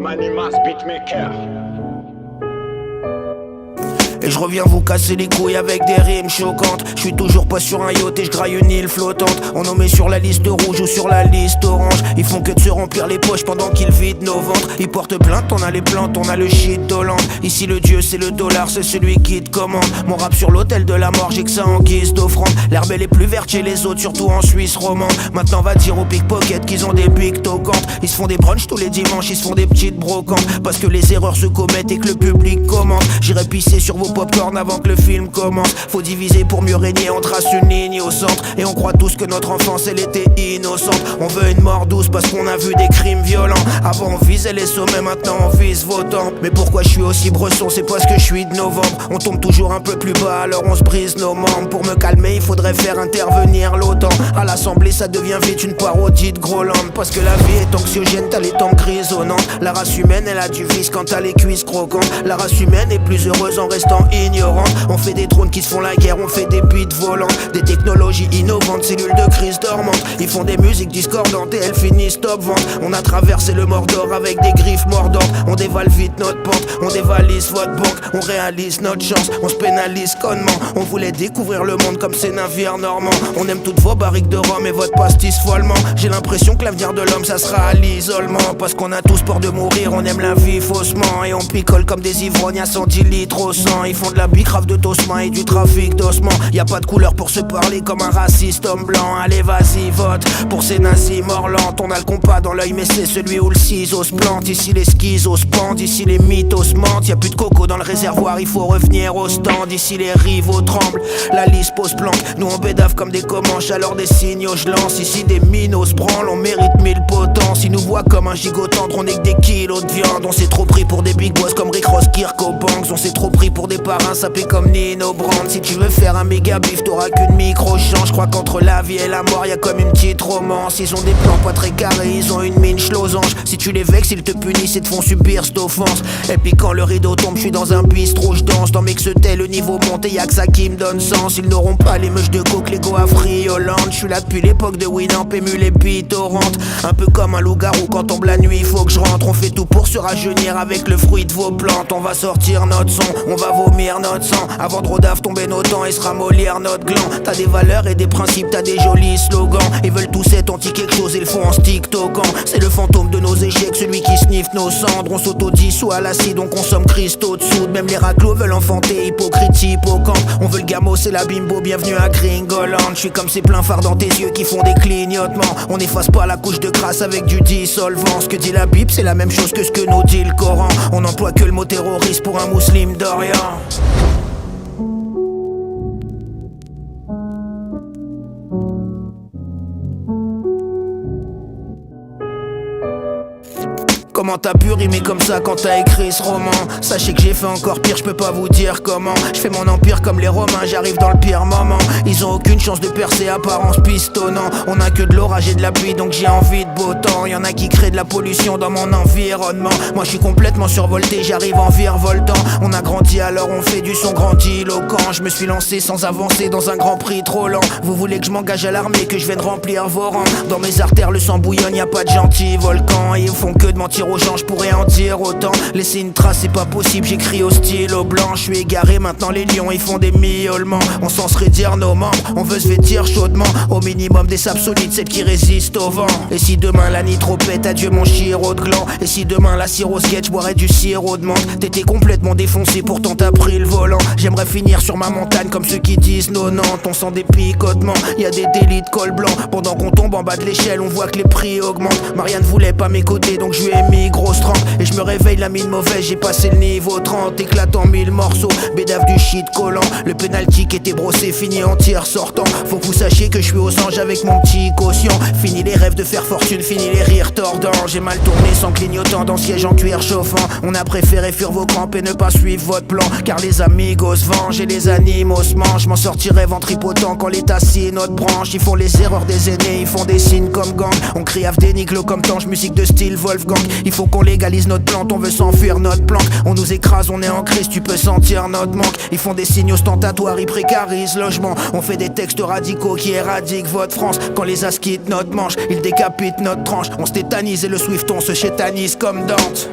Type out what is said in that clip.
Manimas Beatmaker. Et je reviens vous casser les couilles avec des rimes choquantes. Je suis toujours pas sur un yacht et je graille une île flottante. On nous met sur la liste rouge ou sur la liste orange. Ils font que de se remplir les poches pendant qu'ils vident nos ventres. Ils portent plainte, on a les plantes, on a le shit d'Hollande. Ici le dieu c'est le dollar, c'est celui qui te commande. Mon rap sur l'autel de la mort, j'ai que ça en guise d'offrande. L'herbe elle est plus verte chez les autres, surtout en Suisse romande. Maintenant va dire aux pickpockets qu'ils ont des pics toquantes. Ils se font des brunchs tous les dimanches, ils se font des petites brocantes. Parce que les erreurs se commettent et que le public commente. J'irai pisser sur vos popcorn avant que le film commence. Faut diviser pour mieux régner, on trace une ligne au centre. Et on croit tous que notre enfance elle était innocente. On veut une mort douce parce qu'on a vu des crimes violents. Avant on visait les sommets, maintenant on vise vos tempes. Mais pourquoi je suis aussi bresson, c'est parce que je suis de novembre. On tombe toujours un peu plus bas, alors on se brise nos membres. Pour me calmer il faudrait faire intervenir l'OTAN. À l'assemblée ça devient vite une parodie de Groland. Parce que la vie est anxiogène, t'as les temps grisonnants. La race humaine elle a du vice quand t'as les cuisses croquantes. La race humaine est plus heureuse en restant ignorante. On fait des drones qui se font la guerre, on fait des beats volants. Des technologies innovantes, cellules de crise dormantes. Ils font des musiques discordantes et elles finissent top vente. On a traversé le Mordor avec des griffes mordantes. On dévale vite notre pente, on dévalise votre banque. On réalise notre chance, on se pénalise connement. On voulait découvrir le monde comme ces navires normands. On aime toutes vos barriques de rhum et votre pastis follement. J'ai l'impression que l'avenir de l'homme ça sera à l'isolement. Parce qu'on a tous peur de mourir, on aime la vie faussement. Et on picole comme des ivrognes à 110 litres au sang. Ils font de la bicrave de tossement et du trafic d'ossements. Y'a pas de couleur pour se parler comme un raciste homme blanc. Allez vas-y vote pour ces nazis morlantes. On a le compas dans l'œil mais c'est celui où le ciseau se plante. Ici les schizos se pendent, ici les mythos se mentent. Y'a plus de coco dans le réservoir, il faut revenir au stand. Ici les rivaux tremblent, la liste pose planque. Nous on bédave comme des comanches alors des signaux je lance. Ici des minos branlent, on mérite 1000 potences. Ils nous voient comme un gigotendre, on est que des kilos de viande. On s'est trop pris pour des big boss comme Rick Ross, Kirk aux banks. On s'est trop pris pour des parrains sapés comme Nino Brand. Si tu veux faire un méga bif, t'auras qu'une micro-chance. Je crois qu'entre la vie et la mort, y'a comme une petite romance. Ils ont des plans pas très carrés, ils ont une mine losange. Si tu les vexes, ils te punissent et te font subir cette offense. Et puis quand le rideau tombe, je suis dans un bistrot, je danse. Dans Mexetais, le niveau monte et y'a que ça qui me donne sens. Ils n'auront pas les meuches de coke, les go à Frioland. Je suis là depuis l'époque de Winamp, émule et Pitorante. Un peu comme un loup-garou, quand tombe la nuit, il faut que je rentre. On fait tout pour se rajeunir avec le fruit de vos plantes. On va sortir notre son, on va vomir notre sang. Avant de rodave tomber nos dents et se ramollir notre gland. T'as des valeurs et des principes, t'as des jolis slogans. Ils veulent tous être anti-quelque chose et le font en stick-toquant. C'est le fantôme de nos échecs, celui qui sniffe nos cendres. On s'auto-dissout à l'acide, on consomme cristaux de soude. Même les raclos veulent enfanter, hypocrite, hippocampe. On veut le gamos et la bimbo, bienvenue à Gringoland. Je suis comme ces pleins phares dans tes yeux qui font des clignotements. On n'efface pas la couche de crasse avec du dissolvant. Ce que dit la Bible, c'est la même chose que ce que nous dit le Coran. On emploie que le mot terroriste pour un musulman d'Orient. Comment t'as pu rimer comme ça quand t'as écrit ce roman? Sachez que j'ai fait encore pire, je peux pas vous dire comment. Je fais mon empire comme les Romains, j'arrive dans le pire moment. Ils ont aucune chance de percer, apparence pistonnant. On a que de l'orage et de la pluie donc j'ai envie de beau temps. Y'en a qui créent de la pollution dans mon environnement. Moi je suis complètement survolté, j'arrive en virevoltant. On a grandi alors on fait du son grandiloquent. Je me suis lancé sans avancer dans un grand prix trop lent. Vous voulez que je m'engage à l'armée, que je vienne remplir vos rangs? Dans mes artères le sang bouillonne, y a pas de gentils volcans. Et ils font que de mentir aux gens, je pourrais en dire autant. Laisser une trace c'est pas possible, j'écris au stylo blanc. Je suis égaré, maintenant les lions ils font des miaulements. On s'en serait dire nos membres, on veut se vêtir chaudement. Au minimum des sables solides, celles qui résistent au vent. Et si demain la nitro pète, adieu mon chiro de gland. Et si demain la sirop sketch, je boirais du sirop de menthe. T'étais complètement défoncé, pourtant t'as pris le volant. J'aimerais finir sur ma montagne comme ceux qui disent 90. On sent des picotements, y a des délits de col blanc. Pendant qu'on tombe en bas de l'échelle, on voit que les prix augmentent. Marianne voulait pas m'écouter donc je lui ai mis grosse trempe. Et je me réveille la mine mauvaise, j'ai passé le niveau 30. Éclatant 1000 morceaux, bédave du shit collant. Le penalty qui était brossé finit en tir sortant. Faut que vous sachiez que je suis aux anges avec mon petit quotient. Fini les rêves de faire fortune, fini les rires tordants. J'ai mal tourné sans clignotant dans siège en cuir chauffant. On a préféré fuir vos crampes et ne pas suivre votre plan. Car les amigos se vengent et les animaux se mangent. M'en sortirai ventripotent quand l'état scie notre branche. Ils font les erreurs des aînés, ils font des signes comme gang. On crie Avdeniglo comme Tange, musique de style Wolfgang. Il faut qu'on légalise notre plante, on veut s'enfuir notre planque. On nous écrase, on est en crise, tu peux sentir notre manque. Ils font des signaux ostentatoires, ils précarisent logement. On fait des textes radicaux qui éradiquent votre France. Quand les as quittent notre manche, ils décapitent notre tranche. On se tétanise et le Swifton se chétanise comme Dante.